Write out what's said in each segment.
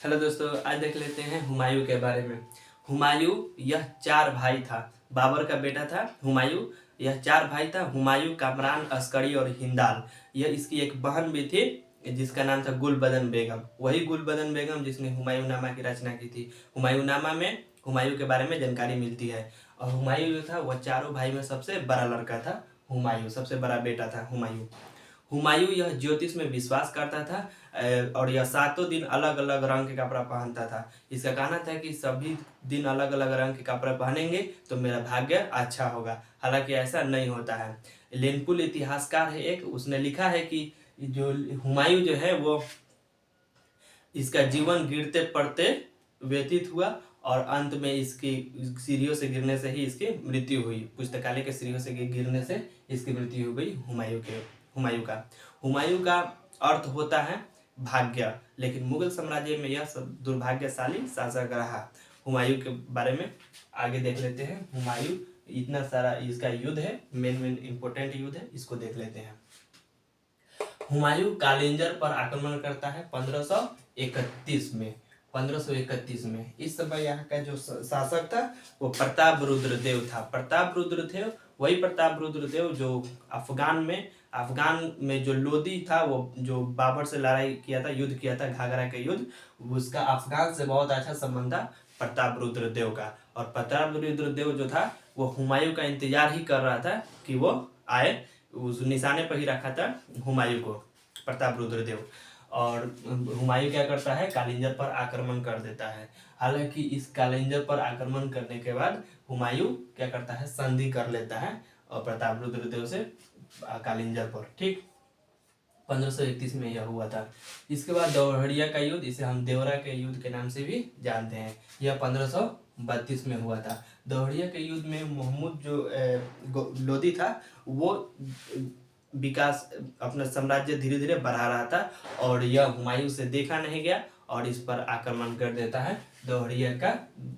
Hello दोस्तों, आज देख लेते हैं हुमायूं के बारे में। हुमायूं यह चार भाई था। बाबर का बेटा था हुमायूं। यह चार भाई था, हुमायूं, कामरान, अस्करी और हिंदाल। यह इसकी एक बहन भी थी जिसका नाम था गुलबदन बेगम। वही गुलबदन बेगम जिसने हुमायूं नामा की रचना की थी। हुमायूं नामा में हुमायूं के बारे में जानकारी मिलती है। और हुमायूं जो था वह चारों भाई में सबसे बड़ा लड़का था। हुमायूं सबसे बड़ा बेटा था हुमायूं। हुमायूं यह ज्योतिष में विश्वास करता था। और यह सातों दिन अलग अलग रंग के कपड़ा पहनता था। इसका कहना था कि सभी दिन अलग अलग रंग के कपड़े पहनेंगे तो मेरा भाग्य अच्छा होगा। हालांकि ऐसा नहीं होता है। लेनपुल इतिहासकार है एक, उसने लिखा है कि जो हुमायूं जो है वो इसका जीवन गिरते पड़ते व्यतीत हुआ और अंत में इसकी सीढ़ियों से गिरने से ही इसकी मृत्यु हुई। पुस्तकालय के सीढ़ियों से गिरने से इसकी मृत्यु हो गई हुमायूं का अर्थ होता है भाग्य। लेकिन मुगल साम्राज्य में यह सब दुर्भाग्यशाली शासक रहा। हुमायूं के बारे में आगे देख लेते हैं। हुमायूं इतना सारा इसका युद्ध है, मेन इंपॉर्टेंट युद्ध है, इसको देख लेते हैं। हुमायूं कालिंजर पर आक्रमण करता है 1531 में। 1531 में इस समय यहाँ का जो शासक था वो प्रताप रुद्र देव था। प्रताप रुद्र देव वही प्रताप रुद्र देव जो अफगान में जो लोदी था, वो जो बाबर से लड़ाई किया था, युद्ध किया था, घाघरा के युद्ध, उसका अफगान से बहुत अच्छा संबंध था प्रताप रुद्र देव का। और प्रताप रुद्र देव जो था वो हुमायूं का इंतजार ही कर रहा था कि वो आए। उस निशाने पर ही रखा था हुमायूं को प्रताप रुद्रदेव। और हुमायूं क्या करता है, कालिंजर पर आक्रमण कर देता है। हालांकि इस कालिंजर पर आक्रमण करने के बाद हुमायूं क्या करता है, संधि कर लेता है और प्रताप रुद्रदेव से कालिंजर पर। ठीक 1531 में यह हुआ था। इसके बाद दौहड़िया का युद्ध, इसे हम देवरा के युद्ध के नाम से भी जानते हैं, यह 1532 में हुआ था। दौहड़िया के युद्ध में मोहम्मद जो लोदी था वो विकास अपना साम्राज्य धीरे धीरे बढ़ा रहा था और यह हुमायूं से देखा नहीं गया और इस पर आक्रमण कर देता है। दौहड़िया का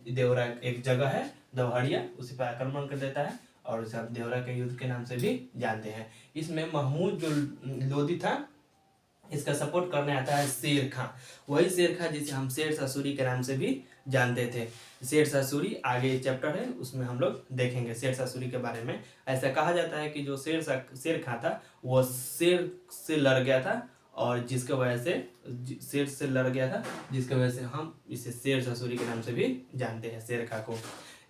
देवरा एक जगह है दौहड़िया, उसी पर आक्रमण कर देता है और उसे हम देवरा के युद्ध के नाम से भी जानते हैं। इसमें महमूद जो लोदी था इसका सपोर्ट करने आता है शेर खां। वही शेर खां जिसे हम शेर शाह सूरी के नाम से भी जानते थे। शेर शाह सूरी आगे चैप्टर है, उसमें हम लोग देखेंगे शेर शाह सूरी के बारे में। ऐसा कहा जाता है कि जो शेर खां था वो शेर से लड़ गया था और जिसके वजह से शेर से लड़ गया था, जिसके वजह से हम इसे शेर शाह सूरी के नाम से भी जानते हैं शेर खां को।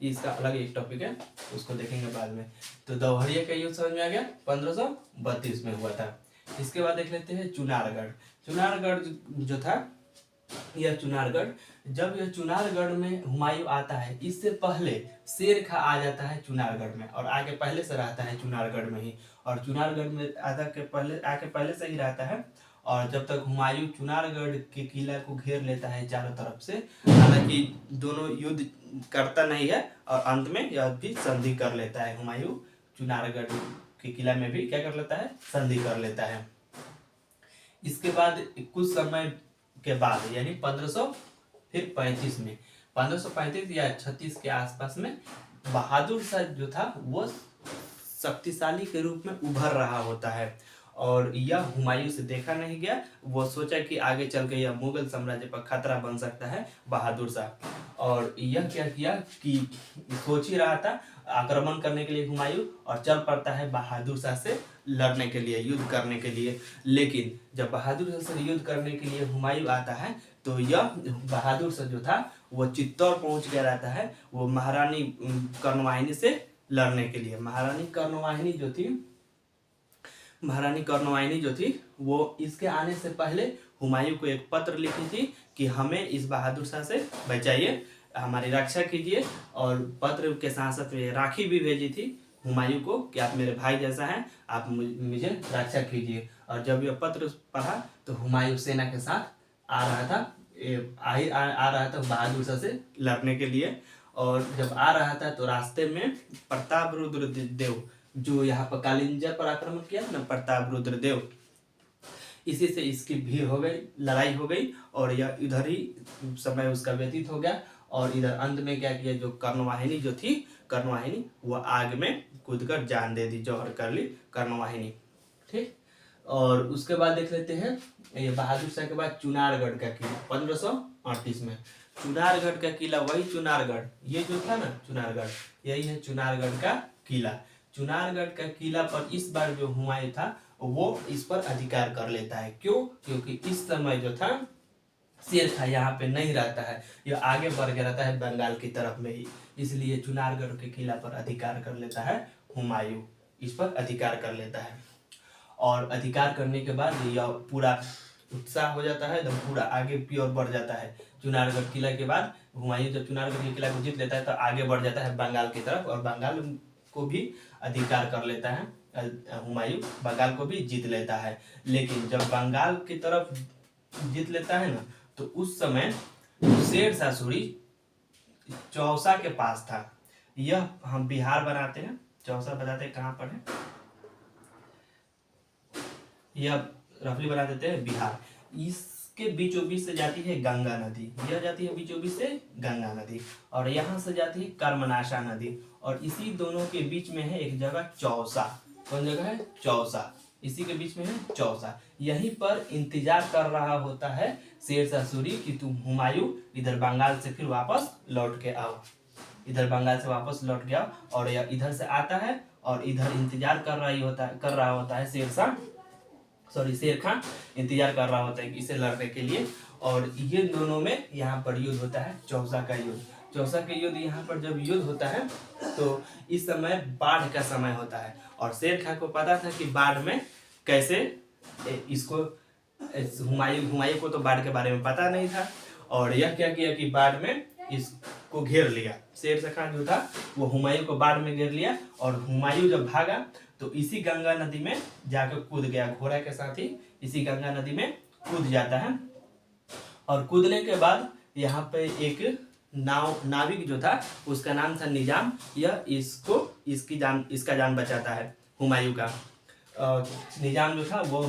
इसका अलग एक टॉपिक है, उसको देखेंगे बाद में। तो दौहड़िया का युद्ध समझ में आ गया, 1532 में हुआ था। इसके बाद देख लेते हैं चुनारगढ़। चुनारगढ़ जो था, यह चुनारगढ़, जब यह चुनारगढ़ में हुमायूं आता है, इससे पहले शेर खां आ जाता है चुनारगढ़ में और आके पहले से रहता है चुनारगढ़ में ही। और चुनारगढ़ में आके पहले से ही रहता है। और जब तक हुमायूं चुनारगढ़ के किला को घेर लेता है चारों तरफ से, हालांकि दोनों युद्ध करता नहीं है और अंत में यह भी संधि कर लेता है। हुमायूं चुनारगढ़ के किला में भी क्या कर लेता है, संधि कर लेता है। इसके बाद कुछ समय के बाद यानी 1535 में, 1535 या 36 के आसपास में बहादुर शाह जो था वो शक्तिशाली के रूप में उभर रहा होता है और यह हुमायूं से देखा नहीं गया। वो सोचा कि आगे चल के यह मुगल साम्राज्य पर खतरा बन सकता है बहादुर शाह। और यह क्या किया कि सोच ही रहा था आक्रमण करने के लिए हुमायूं और चल पड़ता है बहादुर शाह से लड़ने के लिए, युद्ध करने के लिए। लेकिन जब बहादुर शाह से युद्ध करने के लिए हुमायूं आता है तो यह बहादुर शाह जो था वो चित्तौड़ पहुंच गया रहता है, वो महारानी कर्णवाहिनी से लड़ने के लिए। महारानी कर्णवाहिनी जो थी वो इसके आने से पहले हुमायूं को एक पत्र लिखी थी कि हमें इस बहादुर शाह से बचाइए, हमारी रक्षा कीजिए। और पत्र के साथ साथ में राखी भी भेजी थी हुमायूं को कि आप मेरे भाई जैसा हैं, आप मुझे रक्षा कीजिए। और जब यह पत्र पढ़ा तो हुमायूं सेना के साथ आ रहा था बहादुर शाह से लड़ने के लिए। और जब आ रहा था तो रास्ते में प्रताप रुद्र देव जो यहाँ पर कालिंजर पर आक्रमण किया ना, प्रताप रुद्र देव, इसी से इसकी भीड़ हो गई, लड़ाई हो गई और यह इधर ही समय उसका व्यतीत हो गया। और इधर अंत में क्या किया, जो कर्णवाहिनी जो थी, कर्णवाहिनी वो आग में कूदकर जान दे दी, जौहर कर ली कर्णवाहिनी। ठीक, और उसके बाद देख लेते हैं ये बहादुर शाह के बाद चुनारगढ़ का किला 1538 में। चुनारगढ़ का किला, वही चुनारगढ़, ये जो था ना चुनारगढ़, यही है चुनारगढ़ का किला। चुनारगढ़ का किला पर इस बार जो हुमायूं था वो इस पर अधिकार कर लेता है। क्यों? क्योंकि इस समय जो था शेर खां यहाँ पे नहीं रहता है, यह आगे बढ़ गया रहता है बंगाल की तरफ में ही, इसलिए चुनारगढ़ के किला पर अधिकार कर लेता है हुमायूं, इस पर अधिकार कर लेता है। और अधिकार करने के बाद यह पूरा उत्साह हो जाता है, एकदम पूरा आगे की ओर बढ़ जाता है। चुनारगढ़ किला के बाद हुमायूं जब चुनारगढ़ के किला को जीत लेता है तो आगे बढ़ जाता है बंगाल की तरफ, और बंगाल को भी अधिकार कर लेता है। हुमायूं बंगाल को भी जीत लेता है। लेकिन जब बंगाल की तरफ जीत लेता है ना, तो उस समय शेर शाह सूरी चौसा के पास था। यह हम बिहार बनाते हैं, चौसा बताते हैं कहाँ पर है, यह रफली बना देते हैं बिहार। इसके बीचों बीच से जाती है गंगा नदी, यह जाती है बीचों बीच से गंगा नदी, और यहाँ से जाती है कर्मनाशा नदी, और इसी दोनों के बीच में है एक जगह चौसा। कौन जगह है? चौसा। इसी के बीच में है चौसा। यहीं पर इंतजार कर रहा होता है शेर शाह सूरी कि तुम हुमायूं इधर बंगाल से फिर वापस लौट के आओ, इधर बंगाल से वापस लौट के आओ। और यह इधर से आता है और इधर इंतजार कर रहा होता है शेर खां इंतजार कर रहा होता है कि इसे लड़ने के लिए। और ये दोनों में यहाँ पर युद्ध होता है, चौसा का युद्ध। चौसा के युद्ध यहाँ पर जब युद्ध होता है तो इस समय बाढ़ का समय होता है, और शेर खां को पता था कि बाढ़ में कैसे इसको, हुमायूं को तो बाढ़ के बारे में पता नहीं था, और यह क्या किया कि बाढ़ में इसको घेर लिया। शेर खां जो था वो हुमायूं को बाढ़ में घेर लिया, और हुमायूं जब भागा तो इसी गंगा नदी में जाकर कूद गया, घोड़ा के साथ ही इसी गंगा नदी में कूद जाता है। और कूदने के बाद यहाँ पे एक नाविक जो था उसका नाम था निजाम, यह इसका जान बचाता है हुमायूं का। निजाम जो था वो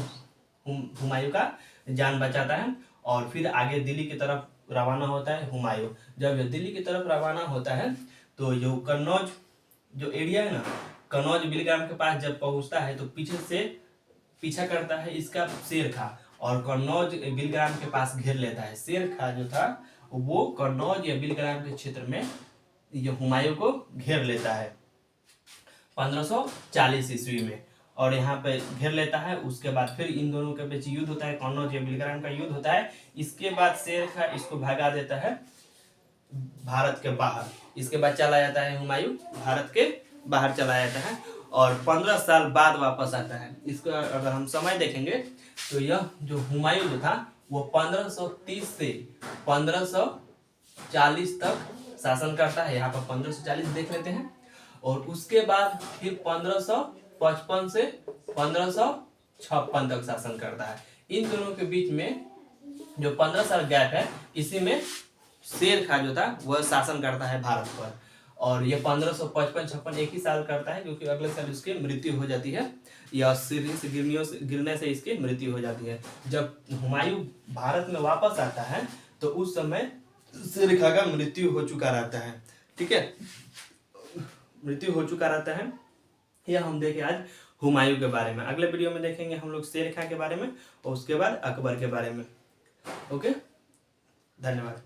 हुमायूं का जान बचाता है, और फिर आगे दिल्ली की तरफ रवाना होता है हुमायूं। जब यह दिल्ली की तरफ रवाना होता है तो जो कन्नौज जो एरिया है ना, कन्नौज बिलग्राम के पास जब पहुंचता है तो पीछे से पीछा करता है इसका शेर खां, और कन्नौज बिलग्राम के पास घेर लेता है। शेर खां जो था वो कन्नौज या बिलग्राम के क्षेत्र में ये हुमायूं को घेर लेता है 1540 ईस्वी में, और यहाँ पे घेर लेता है। उसके बाद फिर इन दोनों के बीच युद्ध होता है, कन्नौज या बिलग्राम का युद्ध होता है। इसके बाद शेर खां इसको भगा देता है भारत के बाहर। इसके बाद चला जाता है हुमायूं भारत के बाहर चला जाता है, और 15 साल बाद वापस आता है। इसको अगर हम समय देखेंगे तो यह जो हुमायूं जो था वो 1530 से 1540 तक शासन करता है। यहाँ पर 1540 देख लेते हैं, और उसके बाद फिर 1555 से 1556 तक शासन करता है। इन दोनों के बीच में जो 15 साल गैप है, इसी में शेर खां जो था वह शासन करता है भारत पर। और ये 1555-56 एक ही साल करता है, क्योंकि अगले साल इसकी मृत्यु हो जाती है, या सीढ़ी से गिरने से इसकी मृत्यु हो जाती है। जब हुमायूं भारत में वापस आता है तो उस समय शेर खां का मृत्यु हो चुका रहता है। ठीक है, मृत्यु हो चुका रहता है। यह हम देखे आज हुमायूं के बारे में। अगले वीडियो में देखेंगे हम लोग शेर खां के बारे में, और उसके बाद अकबर के बारे में। ओके, धन्यवाद।